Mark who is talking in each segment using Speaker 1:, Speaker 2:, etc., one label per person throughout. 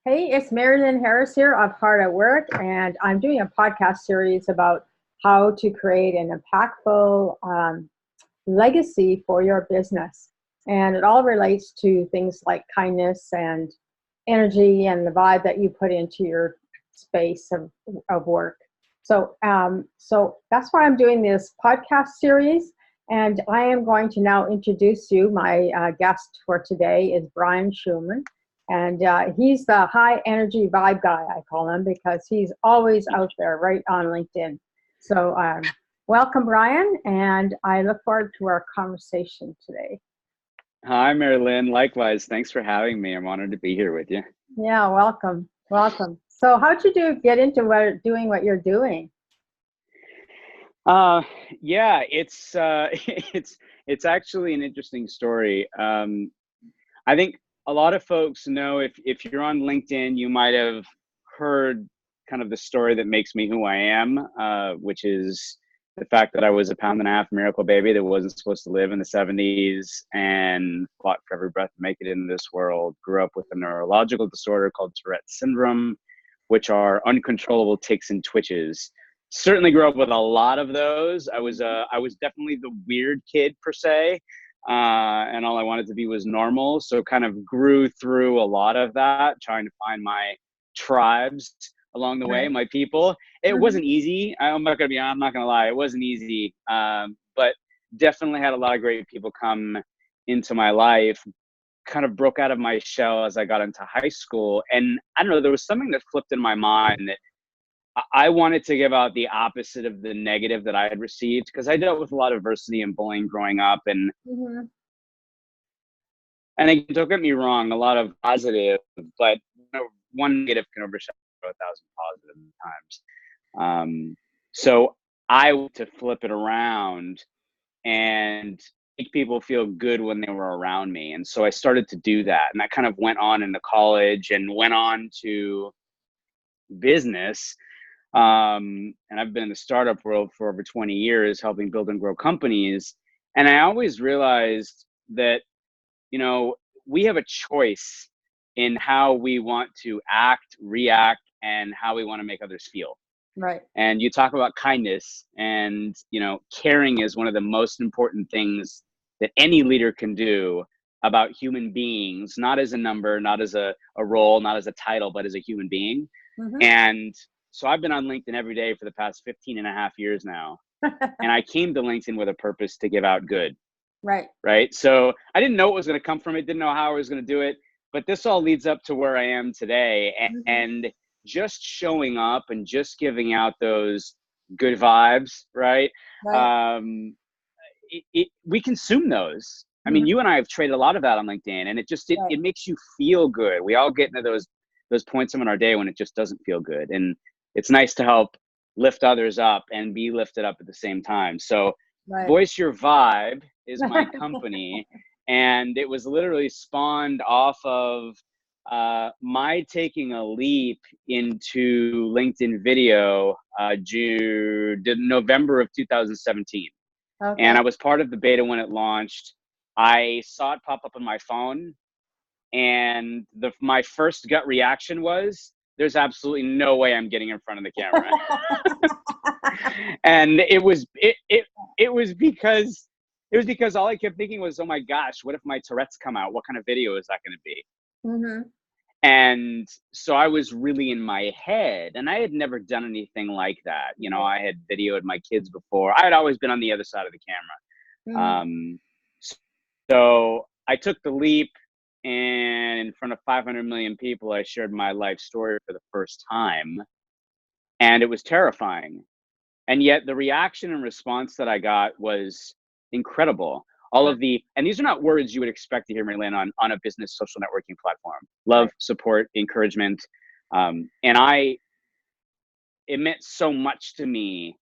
Speaker 1: Hey, it's Marilyn Harris here of Hard at Work, and I'm doing a podcast series about how to create an impactful legacy for your business. And it all relates to things like kindness and energy and the vibe that you put into your space of work. So that's why I'm doing this podcast series. And I am going to now introduce you. My guest for today is Brian Schulman. And he's the high energy vibe guy, I call him, because he's always out there right on LinkedIn. So welcome, Brian, and I look forward to our conversation today.
Speaker 2: Hi, Marilyn. Likewise, thanks for having me. I'm honored to be here with you.
Speaker 1: Yeah, welcome, welcome. So how'd you get into doing what you're doing?
Speaker 2: Yeah, it's it's actually an interesting story. I think a lot of folks know if you're on LinkedIn, you might have heard kind of the story that makes me who I am, which is the fact that I was a pound and a half miracle baby that wasn't supposed to live in the 70s and fought for every breath to make it into this world. Grew up with a neurological disorder called Tourette's syndrome, which are uncontrollable tics and twitches. Certainly grew up with a lot of those. I was definitely the weird kid per se, and all I wanted to be was normal. So kind of grew through a lot of that, trying to find my tribes along the way,
Speaker 1: Right.
Speaker 2: my people. It
Speaker 1: Mhm.
Speaker 2: wasn't easy. I'm not gonna lie, it wasn't easy. But definitely had a lot of great people come into my life. Kind of broke out of my shell as I got into high school, and I don't know, there was something that flipped in my mind that I wanted to give out the opposite of the negative that I had received, because I dealt with a lot of adversity and bullying growing up,
Speaker 1: Mhm.
Speaker 2: and again, don't get me wrong, a lot of positive, but one negative can overshadow 1,000 positive times. So I want to flip it around and make people feel good when they were around me, and so I started to do that, and that kind of went on into college and went on to business. And I've been in the startup world for over 20 years, helping build and grow companies. And I always realized that, you know, we have a choice in how we want to act, react, and how we want to make others feel.
Speaker 1: Right.
Speaker 2: And you talk about kindness, and, caring is one of the most important things that any leader can do about human beings, not as a number, not as a role, not as a title, but as a human being.
Speaker 1: Mhm.
Speaker 2: And so I've been on LinkedIn every day for the past 15 and a half years now. And I came to LinkedIn with a purpose to give out good,
Speaker 1: Right.
Speaker 2: right? So I didn't know what was going to come from it, didn't know how I was going to do it. But this all leads up to where I am today.
Speaker 1: Mhm.
Speaker 2: And just showing up and just giving out those good vibes, right?
Speaker 1: Right.
Speaker 2: Um, we consume those. I mean,
Speaker 1: Mhm.
Speaker 2: you and I have traded a lot of that on LinkedIn, and
Speaker 1: Right.
Speaker 2: it makes you feel good. We all get into those points in our day when it just doesn't feel good, and it's nice to help lift others up and be lifted up at the same time. So,
Speaker 1: Right.
Speaker 2: Voice Your Vibe is my company, and it was literally spawned off of my taking a leap into LinkedIn video, November of 2017. And
Speaker 1: Okay.
Speaker 2: I was part of the beta when it launched. I saw it pop up on my phone, and my first gut reaction was, "There's absolutely no way I'm getting in front of the camera." And it was because all I kept thinking was, "Oh my gosh, what if my Tourette's come out? What kind of video is that going to be?"
Speaker 1: Mhm.
Speaker 2: And so I was really in my head, and I had never done anything like that. I had videoed my kids before. I had always been on the other side of the camera.
Speaker 1: Mhm.
Speaker 2: So I took the leap, and in front of 500 million people, I shared my life story for the first time, and it was terrifying. And yet the reaction and response that I got was incredible. All
Speaker 1: Right.
Speaker 2: of and these are not words you would expect to hear me land on a business social networking platform. Love,
Speaker 1: Right.
Speaker 2: support, encouragement. And it meant so much to me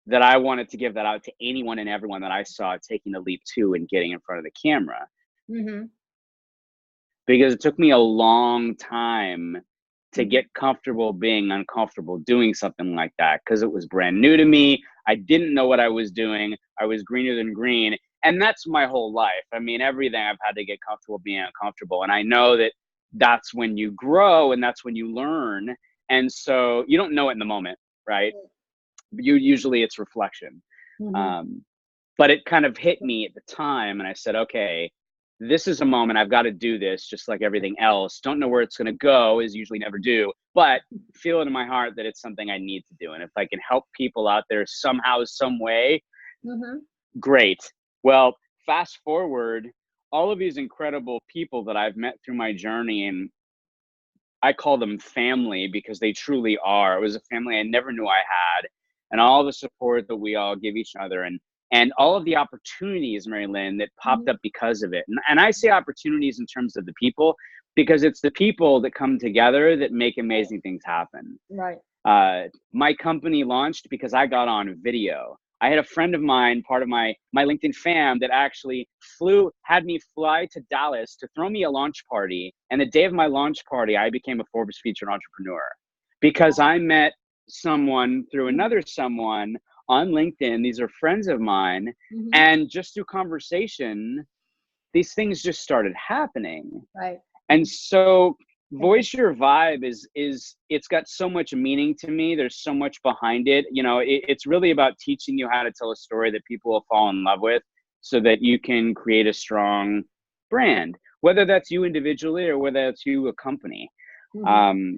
Speaker 2: that I wanted to give that out to anyone and everyone that I saw taking the leap to and getting in front of the camera,
Speaker 1: Mhm.
Speaker 2: because it took me a long time to
Speaker 1: Mhm.
Speaker 2: get comfortable being uncomfortable doing something like that, because it was brand new to me. I didn't know what I was doing. I was greener than green. And that's my whole life. I mean, everything I've had to get comfortable being uncomfortable. And I know that that's when you grow and that's when you learn. And so you don't know it in the moment, right? Usually it's reflection.
Speaker 1: Mm-hmm.
Speaker 2: But it kind of hit me at the time, and I said, okay, this is a moment. I've got to do this, just like everything else. Don't know where it's going to go, is usually never do, but feel it in my heart that it's something I need to do. And if I can help people out there somehow, some way,
Speaker 1: Mm-hmm.
Speaker 2: great. Well, fast forward, all of these incredible people that I've met through my journey, and I call them family because they truly are. It was a family I never knew I had, and all the support that we all give each other, and all of the opportunities, Mary Lynn, that popped up because of it. And I say opportunities in terms of the people, because it's the people that come together that make amazing things happen.
Speaker 1: Right.
Speaker 2: My company launched because I got on video. I had a friend of mine, part of my LinkedIn fam, that actually had me fly to Dallas to throw me a launch party. And the day of my launch party, I became a Forbes featured entrepreneur because I met someone through another someone on LinkedIn. These are friends of mine.
Speaker 1: Mm-hmm.
Speaker 2: And just through conversation, these things just started happening.
Speaker 1: Right.
Speaker 2: And so voice your vibe is it's got so much meaning to me. There's so much behind it. You know, it's really about teaching you how to tell a story that people will fall in love with, so that you can create a strong brand, whether that's you individually or whether that's you a company.
Speaker 1: Mm-hmm.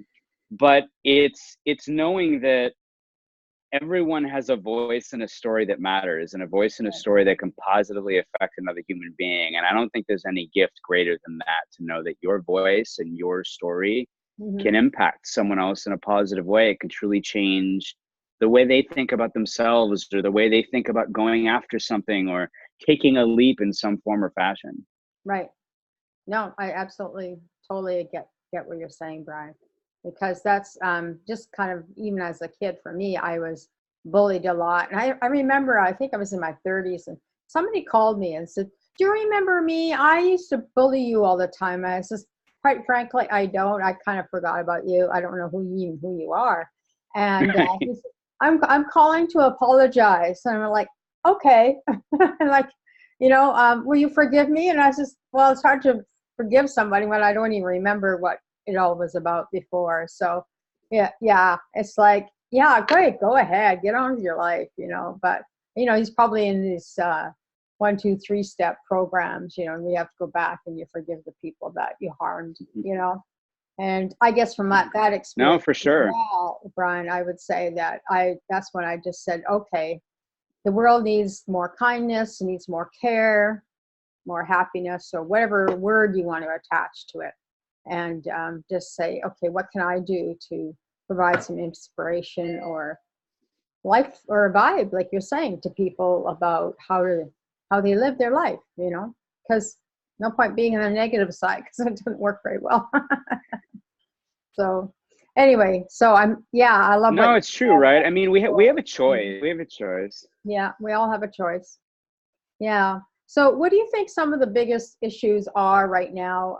Speaker 2: But it's knowing that everyone has a voice and a story that matters, and a voice and a story that can positively affect another human being. And I don't think there's any gift greater than that, to know that your voice and your story
Speaker 1: Mm-hmm.
Speaker 2: can impact someone else in a positive way. It can truly change the way they think about themselves, or the way they think about going after something, or taking a leap in some form or fashion.
Speaker 1: Right. No, I absolutely, totally get what you're saying, Brian, because that's just kind of, even as a kid, for me, I was bullied a lot. And I remember, I think I was in my 30s, and somebody called me and said, "Do you remember me? I used to bully you all the time." I says, "Quite frankly, I don't. I kind of forgot about you. I don't know who you are." And he said, I'm calling to apologize." And I'm like, "Okay." And like, will you forgive me? And I says, "Well, it's hard to forgive somebody when I don't even remember what it all was about before." So yeah, it's like, yeah, great, go ahead, get on with your life, but he's probably in these 1, 2, 3-step programs, and we have to go back and you forgive the people that you harmed, and I guess from that
Speaker 2: No,
Speaker 1: experience
Speaker 2: for
Speaker 1: as
Speaker 2: sure.
Speaker 1: well, Brian, I would say that that's when I just said, okay, the world needs more kindness, needs more care, more happiness, or whatever word you want to attach to it. And just say, okay, what can I do to provide some inspiration or life or a vibe, like you're saying, to people about how they live their life, because no point being on the negative side, because it doesn't work very well. So anyway, so I love what
Speaker 2: No,
Speaker 1: you
Speaker 2: it's true,
Speaker 1: said.
Speaker 2: right? I mean, we have a choice. We have a choice.
Speaker 1: Yeah, we all have a choice. Yeah. So what do you think some of the biggest issues are right now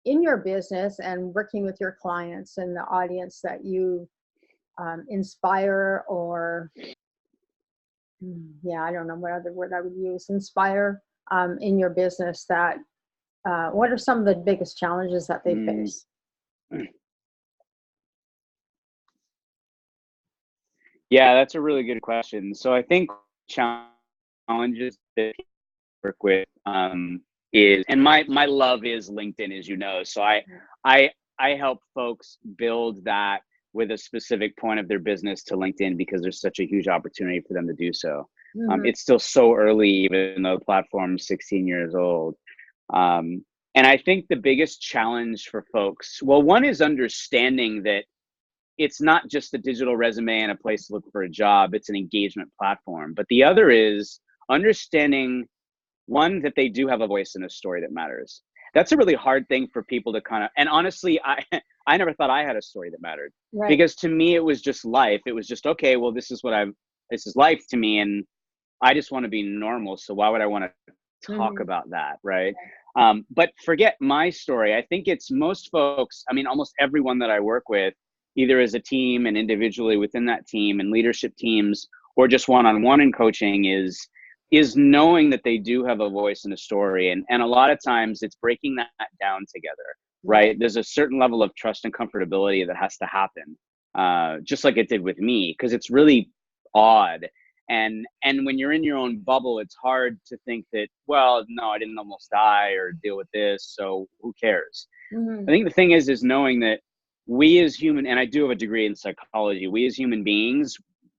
Speaker 1: in your business and working with your clients and the audience that you inspire, or I don't know what other word I would use, inspire in your business, that what are some of the biggest challenges that they face?
Speaker 2: Yeah, that's a really good question. So I think challenges that people work with is, and my love is LinkedIn, as you know. So I I help folks build that with a specific point of their business to LinkedIn, because there's such a huge opportunity for them to do so.
Speaker 1: Mm-hmm.
Speaker 2: It's still so early, even though the platform's 16 years old. And I think the biggest challenge for folks, well, one is understanding that it's not just a digital resume and a place to look for a job, it's an engagement platform. But the other is understanding, one, that they do have a voice and a story that matters. That's a really hard thing for people to kind of, and honestly, I never thought I had a story that mattered,
Speaker 1: Right.
Speaker 2: because to me it was just life. It was just, okay, well, this is life to me, and I just want to be normal, so why would I want to talk
Speaker 1: Mm-hmm.
Speaker 2: about that, right? But forget my story. I think it's most folks, I mean, almost everyone that I work with, either as a team and individually within that team and leadership teams, or just one-on-one in coaching, is knowing that they do have a voice and a story. And a lot of times it's breaking that down together. right? There's a certain level of trust and comfortability that has to happen, just like it did with me, because it's really odd. And when you're in your own bubble, it's hard to think that, well, no, I didn't almost die or deal with this, so who cares? I think the thing is knowing that we as human, and I do have a degree in psychology, we as human beings,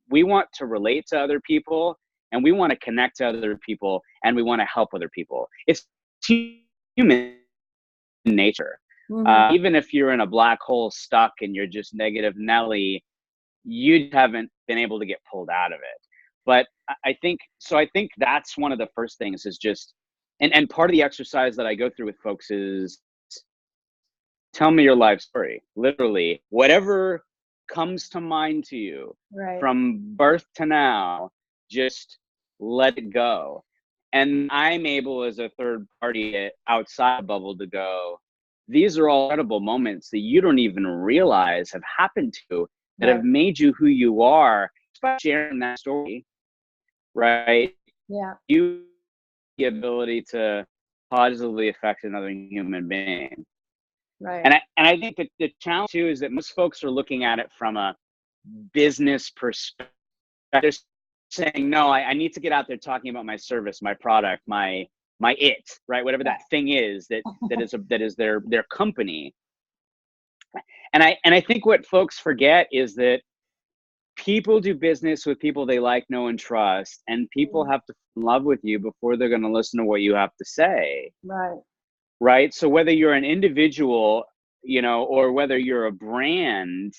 Speaker 2: we want to relate to other people, and we want to connect to other people, and we want to help other people. It's human nature. Even if you're in a black hole stuck and you're just negative Nelly, you haven't been able to get pulled out of it. But I think so. I think that's one of the first things is just, and part of the exercise that I go through with folks is tell me your life story. Literally, whatever comes to mind to you from birth to now, just let it go. And I'm able as a third party outside the bubble to go, these are all incredible moments that you don't even realize have happened to you that have made you who you are. Just by sharing that story, right?
Speaker 1: Yeah.
Speaker 2: You have the ability to positively affect another human being.
Speaker 1: Right.
Speaker 2: And I think that the challenge too is that most folks are looking at it from a business perspective. They're saying, no, I need to get out there talking about my service, my product, my it, right? Whatever that thing is that is their company. And I think what folks forget is that people do business with people they like, know, and trust, and people have to fall in love with you before they're going to listen to what you have to say. Right. So whether you're an individual, or whether you're a brand,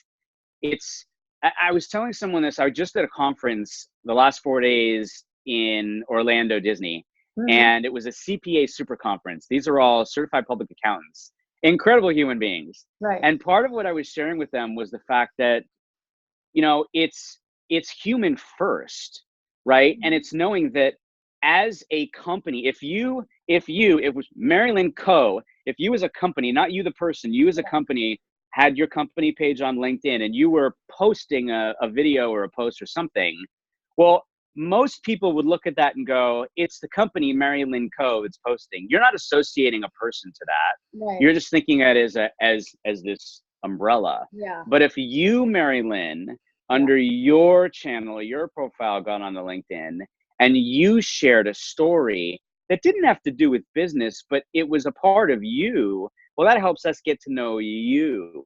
Speaker 2: I was telling someone this. I was just at a conference the last 4 days in Orlando, Disney, and it was a CPA super conference. These are all certified public accountants, incredible human beings. And part of what I was sharing with them was the fact that, it's human first, right? And it's knowing that as a company, if it was Marilyn Co., if you as a company, not you the person, you as a company had your company page on LinkedIn and you were posting a video or a post or something, well, most people would look at that and go, it's the company Marilyn Co. that's posting. You're not associating a person to that. You're just thinking of it as this umbrella. But if you, Marilyn, under your channel, your profile got on the LinkedIn and you shared a story that didn't have to do with business, but it was a part of you, well, that helps us get to know you.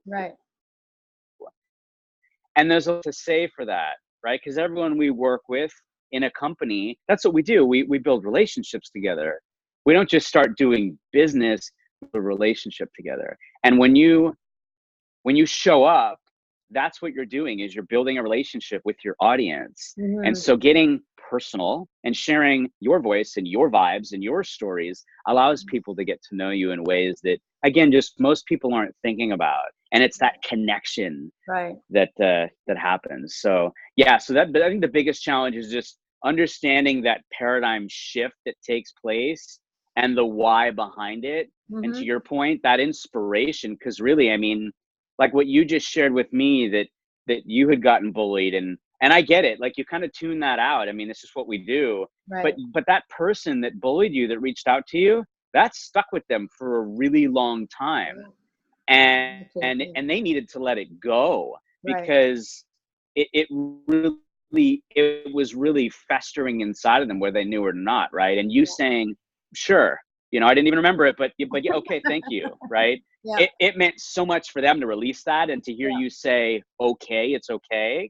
Speaker 2: And there's a lot to say for that, right? Because everyone we work with in a company, that's what we do. We build relationships together. We don't just start doing business, we build a relationship together. And when you show up, that's what you're doing, is you're building a relationship with your audience. And so getting personal and sharing your voice and your vibes and your stories allows people to get to know you in ways that, again, just most people aren't thinking about. And it's that connection that happens. So yeah, so I think the biggest challenge is just understanding that paradigm shift that takes place and the why behind it. And to your point, that inspiration, because really, I mean, like what you just shared with me, that you had gotten bullied, and I get it. Like, you kind of tune that out. I mean, it's just what we do. But that person that bullied you, that reached out to you, that stuck with them for a really long time, and they needed to let it go, because it was really festering inside of them, whether they knew it or not, right? And you saying, sure, I didn't even remember it, but yeah, okay, thank you, right? It meant so much for them to release that, and to hear you say, okay, it's okay.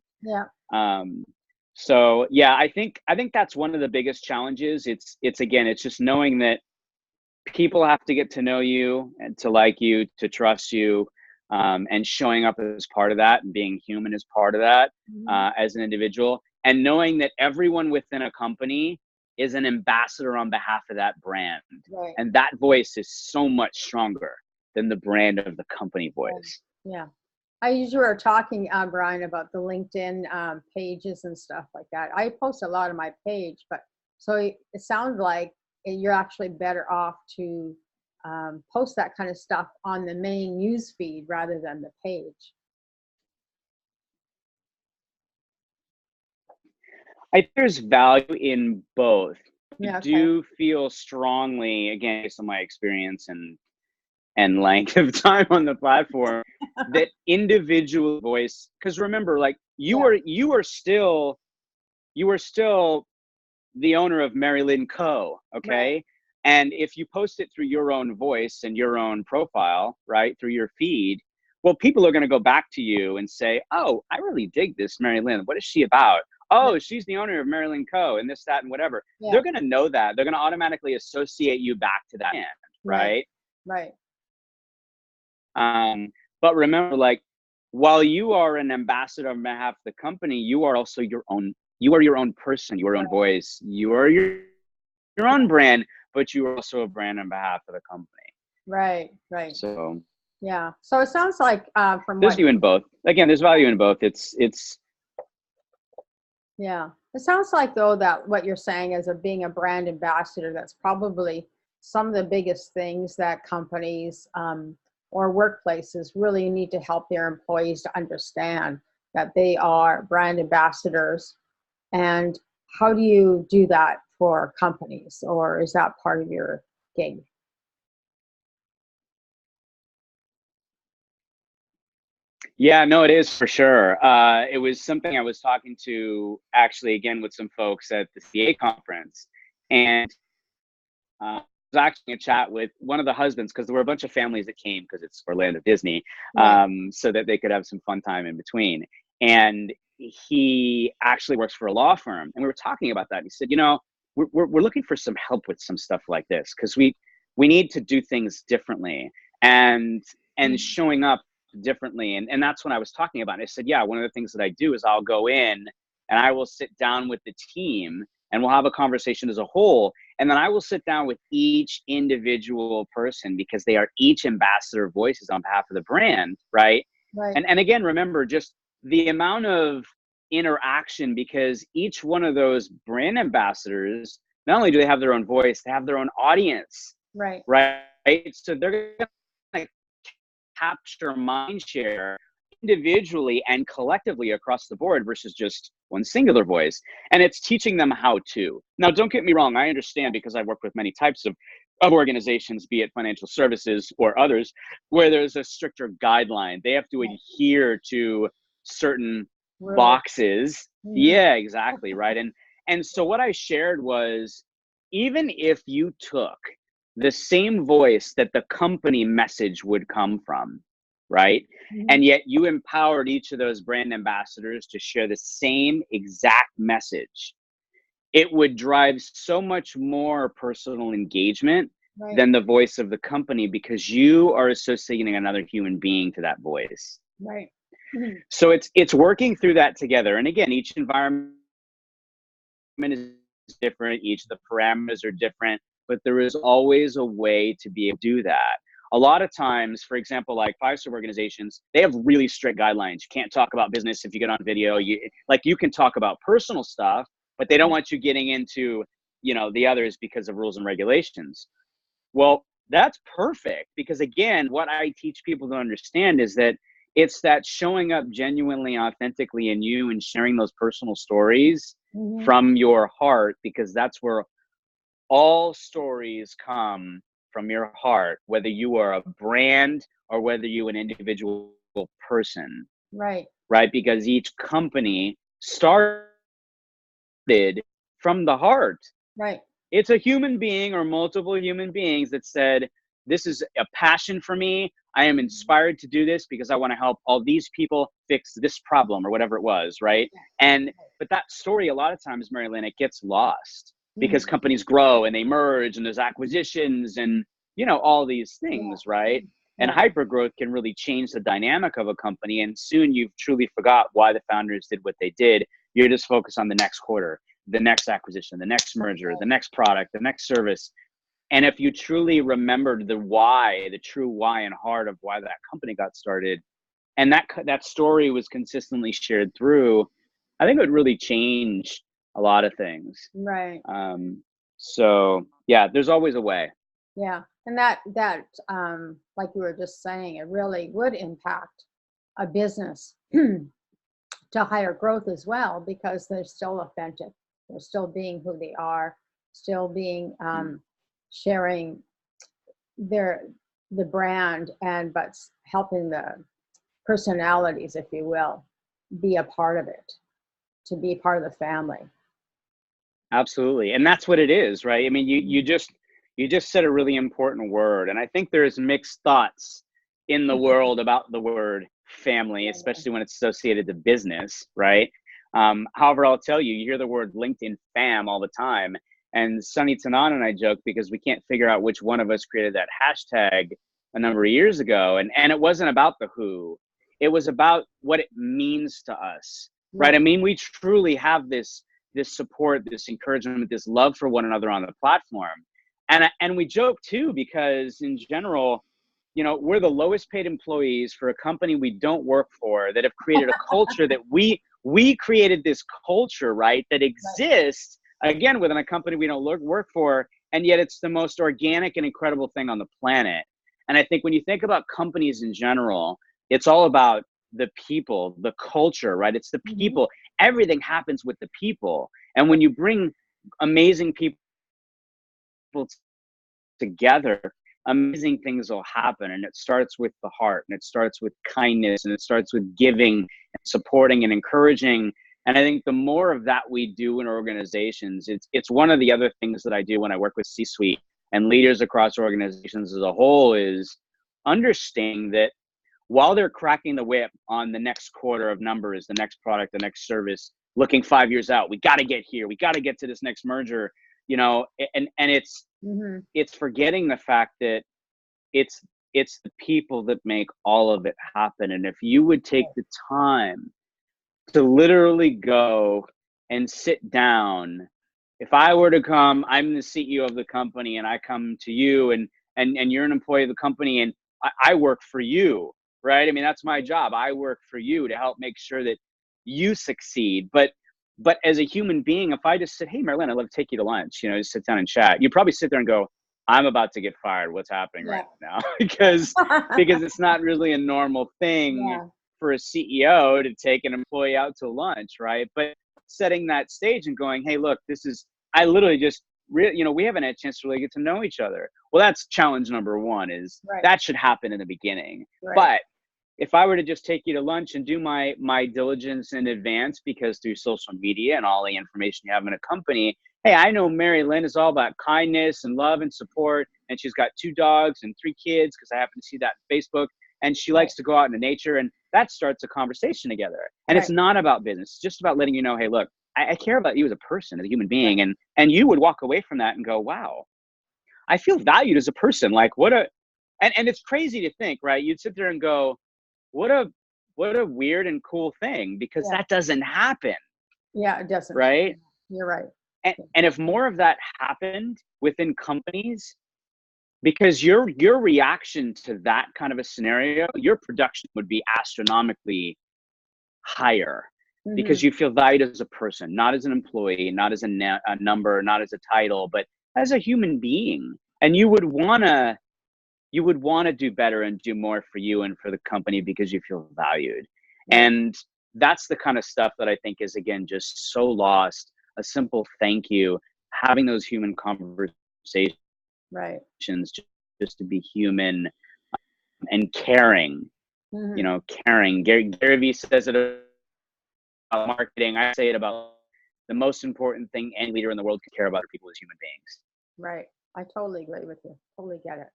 Speaker 2: So yeah, I think that's one of the biggest challenges. It's just knowing that people have to get to know you and to like you, to trust you, and showing up as part of that, and being human as part of that, as an individual, and knowing that everyone within a company is an ambassador on behalf of that brand. And that voice is so much stronger than the brand of the company voice.
Speaker 1: I usually were talking, Brian, about the LinkedIn pages and stuff like that. I post a lot on my page, but so it sounds like you're actually better off to post that kind of stuff on the main news feed rather than the page.
Speaker 2: I think there's value in both. I do feel strongly, again, based on my experience and and length of time on the platform, that individual voice, because remember, like you are still the owner of Mary Lynn Co. Okay.
Speaker 1: Right.
Speaker 2: And if you post it through your own voice and your own profile, right, through your feed, well, people are going to go back to you and say, oh, I really dig this Mary Lynn. What is she about?
Speaker 1: Yeah.
Speaker 2: Oh, she's the owner of Mary Lynn Co. and this, that, and whatever.
Speaker 1: Yeah.
Speaker 2: They're going to know that. They're going to automatically associate you back to that end,
Speaker 1: Right.
Speaker 2: right?
Speaker 1: Right.
Speaker 2: But remember, like, while you are an ambassador on behalf of the company, you are also your own. You are your own person, your own voice. You are your own brand, but you are also a brand on behalf of the company.
Speaker 1: Right. Right.
Speaker 2: So
Speaker 1: Yeah. So it sounds like from
Speaker 2: there's
Speaker 1: what,
Speaker 2: value in both. Again, there's value in both. It's
Speaker 1: yeah, it sounds like though that what you're saying is of being a brand ambassador, that's probably some of the biggest things that companies or workplaces really need to help their employees to understand that they are brand ambassadors. And how do you do that for companies, or is that part of your gig?
Speaker 2: Yeah, no, it is for sure. It was something I was talking to actually again with some folks at the CA conference, and I was actually in a chat with one of the husbands because there were a bunch of families that came because it's Orlando Disney,
Speaker 1: Right.
Speaker 2: so that they could have some fun time in between. And he actually works for a law firm, and we were talking about that. He said, you know, we're looking for some help with some stuff like this because we need to do things differently and
Speaker 1: Mhm.
Speaker 2: showing up differently. And that's when I was talking about it. I said, yeah, one of the things that I do is I'll go in and I will sit down with the team and we'll have a conversation as a whole. And then I will sit down with each individual person because they are each ambassador voices on behalf of the brand, right?
Speaker 1: Right.
Speaker 2: And again, remember just the amount of interaction because each one of those brand ambassadors, not only do they have their own voice, they have their own audience,
Speaker 1: Right.
Speaker 2: right? So they're going to capture mind share individually and collectively across the board versus just one singular voice. And it's teaching them how to. Now, don't get me wrong. I understand because I work with many types of organizations, be it financial services or others, where there's a stricter guideline. They have to adhere to certain
Speaker 1: Rules.
Speaker 2: boxes.
Speaker 1: Mhm.
Speaker 2: Yeah, exactly. Right. And so what I shared was even if you took the same voice that the company message would come from, right?
Speaker 1: Mhm.
Speaker 2: And yet you empowered each of those brand ambassadors to share the same exact message. It would drive so much more personal engagement
Speaker 1: Right.
Speaker 2: than the voice of the company because you are associating another human being to that voice.
Speaker 1: Right. Mhm.
Speaker 2: So it's working through that together. And again, each environment is different, each of the parameters are different, but there is always a way to be able to do that. A lot of times, for example, like five-star organizations, they have really strict guidelines. You can't talk about business if you get on video. You can talk about personal stuff, but they don't want you getting into, the others because of rules and regulations. Well, that's perfect because again, what I teach people to understand is that it's that showing up genuinely, authentically in you and sharing those personal stories
Speaker 1: Mhm.
Speaker 2: from your heart, because that's where all stories come from your heart, whether you are a brand or whether you an individual person,
Speaker 1: Right.
Speaker 2: right? Because each company started from the heart.
Speaker 1: Right.
Speaker 2: It's a human being or multiple human beings that said, this is a passion for me. I am inspired to do this because I want to help all these people fix this problem or whatever it was, right? And but that story a lot of times, Marilyn, it gets lost because
Speaker 1: Mhm.
Speaker 2: companies grow and they merge and there's acquisitions and all these
Speaker 1: Yeah.
Speaker 2: things, right? And
Speaker 1: Yeah.
Speaker 2: hyper growth can really change the dynamic of a company. And soon you've truly forgot why the founders did what they did. You're just focused on the next quarter, the next acquisition, the next merger, the next product, the next service. And if you truly remembered the why, the true why and heart of why that company got started, and that story was consistently shared through, I think it would really change a lot of things.
Speaker 1: Right.
Speaker 2: So yeah, there's always a way.
Speaker 1: Yeah. And that like you were just saying, it really would impact a business to higher growth as well because they're still authentic. They're still being who they are, still being sharing their the brand, and but helping the personalities, if you will, be a part of it, to be part of the family.
Speaker 2: Absolutely. And that's what it is, right? I mean, you just said a really important word. And I think there's mixed thoughts in the world about the word family, especially when it's associated to business, right? However, I'll tell you, you hear the word LinkedIn fam all the time. And Sunny Tanan and I joke because we can't figure out which one of us created that hashtag a number of years ago. And it wasn't about the who, it was about what it means to us, right? I mean, we truly have this support, this encouragement, this love for one another on the platform. And we joke too, because in general, you know, we're the lowest paid employees for a company we don't work for that have created a culture that we created this culture, right, that exists again within a company we don't work for, and yet it's the most organic and incredible thing on the planet. And I think when you think about companies in general, it's all about the people, the culture, right? It's the people. Everything happens with the people. And when you bring amazing people together, amazing things will happen. And it starts with the heart, and it starts with kindness, and it starts with giving and supporting and encouraging. And I think the more of that we do in organizations, it's one of the other things that I do when I work with C-suite and leaders across organizations as a whole, is understanding that while they're cracking the whip on the next quarter of numbers, the next product, the next service, looking 5 years out, we got to get here, we got to get to this next merger, you know, and it's forgetting the fact that it's the people that make all of it happen. And if you would take the time to literally go and sit down, if I were to come, I'm the CEO of the company, and I come to you, and you're an employee of the company, and I work for you, right? I mean, that's my job. I work for you to help make sure that you succeed. But as a human being, if I just said, hey, Marilyn, I'd love to take you to lunch, you know, just sit down and chat, you'd probably sit there and go, I'm about to get fired. What's happening right now? because it's not really a normal thing for a CEO to take an employee out to lunch, right? But setting that stage and going, hey, look, I literally just, you know, we haven't had a chance to really get to know each other. Well, that's challenge number one, is that should happen in the beginning. But if I were to just take you to lunch and do my diligence in advance, because through social media and all the information you have in a company, hey, I know Mary Lynn is all about kindness and love and support, and she's got 2 dogs and 3 kids, because I happen to see that on Facebook, and she likes to go out into nature, and that starts a conversation together. And it's not about business, it's just about letting you know, hey, look, I care about you as a person, as a human being, and you would walk away from that and go, wow, I feel valued as a person. Like, and it's crazy to think, right? You'd sit there and go, what a weird and cool thing, because that doesn't happen.
Speaker 1: Yeah, it doesn't.
Speaker 2: Right?
Speaker 1: You're right.
Speaker 2: And if more of that happened within companies, because your reaction to that kind of a scenario, your production would be astronomically higher, because you feel valued as a person, not as an employee, not as a number, not as a title, but as a human being. And you would want to do better and do more for you and for the company, because you feel valued. And that's the kind of stuff that I think is, again, just so lost. A simple thank you, having those human conversations, just to be human, and caring, you know, caring. Gary Vee says it about marketing. I say it about the most important thing any leader in the world can care about are people as human beings.
Speaker 1: Right. I totally agree with you. Totally get it.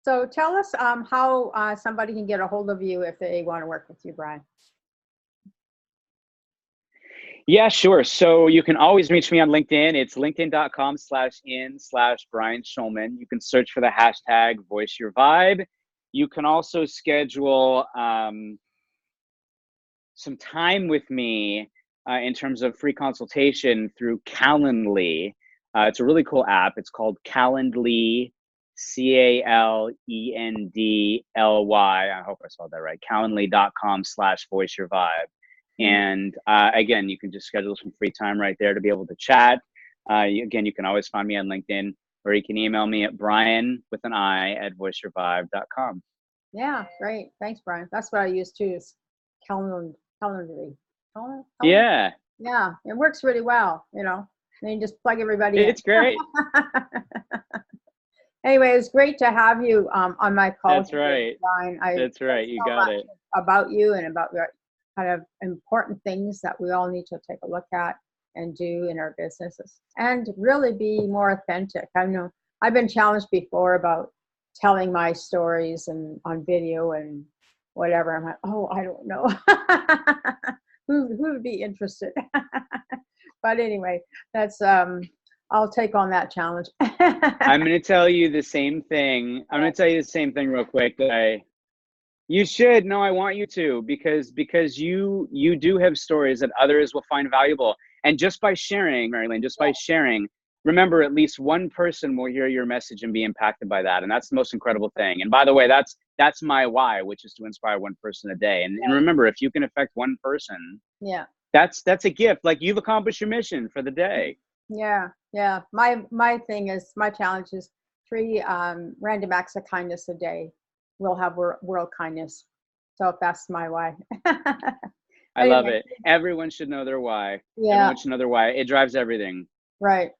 Speaker 1: So tell us how somebody can get a hold of you if they want to work with you, Brian.
Speaker 2: Yeah, sure. So you can always reach me on LinkedIn. It's linkedin.com/in/Brian Schulman. You can search for the hashtag Voice Your Vibe. You can also schedule some time with me in terms of free consultation through Calendly. It's a really cool app. It's called Calendly, Calendly. I hope I spelled that right. Calendly.com/Voice Your Vibe. And again, you can just schedule some free time right there to be able to chat. Again, you can always find me on LinkedIn, or you can email me at brian@voiceyourvibe.com.
Speaker 1: Yeah, great. Thanks, Brian. That's what I use too, is Calendly.
Speaker 2: Yeah.
Speaker 1: Yeah, it works really well, you know. And you just plug everybody in.
Speaker 2: It's great.
Speaker 1: Anyway, it was great to have you on my call
Speaker 2: That's
Speaker 1: today,
Speaker 2: right.
Speaker 1: Brian. I
Speaker 2: That's right.
Speaker 1: learned
Speaker 2: You
Speaker 1: so
Speaker 2: got
Speaker 1: much
Speaker 2: it.
Speaker 1: about you and about your kind of important things that we all need to take a look at and do in our businesses and really be more authentic. I know I've been challenged before about telling my stories and on video and whatever. I'm like, oh, I don't know. Who would be interested? But anyway, that's I'll take on that challenge.
Speaker 2: I'm going to tell you the same thing. I'm going to tell you the same thing real quick. You should. No, I want you to, because you do have stories that others will find valuable. And just by sharing, Marilyn, just by sharing, remember, at least one person will hear your message and be impacted by that. And that's the most incredible thing. And by the way, that's my why, which is to inspire one person a day. And remember, if you can affect one person,
Speaker 1: Yeah.
Speaker 2: that's a gift. Like, you've accomplished your mission for the day.
Speaker 1: Yeah. Yeah. My thing is, my challenge is 3 random acts of kindness a day. We'll have world kindness. So that's my why.
Speaker 2: I love
Speaker 1: Anyway,
Speaker 2: it. Everyone should know their why.
Speaker 1: yeah,
Speaker 2: Everyone should know their why. It drives everything.
Speaker 1: right.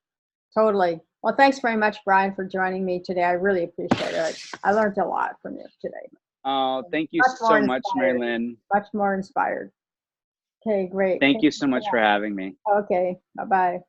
Speaker 1: Totally. Well, thanks very much, Brian, for joining me today. I really appreciate it. I learned a lot from you today.
Speaker 2: Oh, thank you
Speaker 1: Much more
Speaker 2: so much,
Speaker 1: inspired.
Speaker 2: Marilyn.
Speaker 1: Much more inspired. Okay, great.
Speaker 2: Thank
Speaker 1: Thank
Speaker 2: you
Speaker 1: you
Speaker 2: so
Speaker 1: for
Speaker 2: much for having me.
Speaker 1: that. Okay, bye-bye.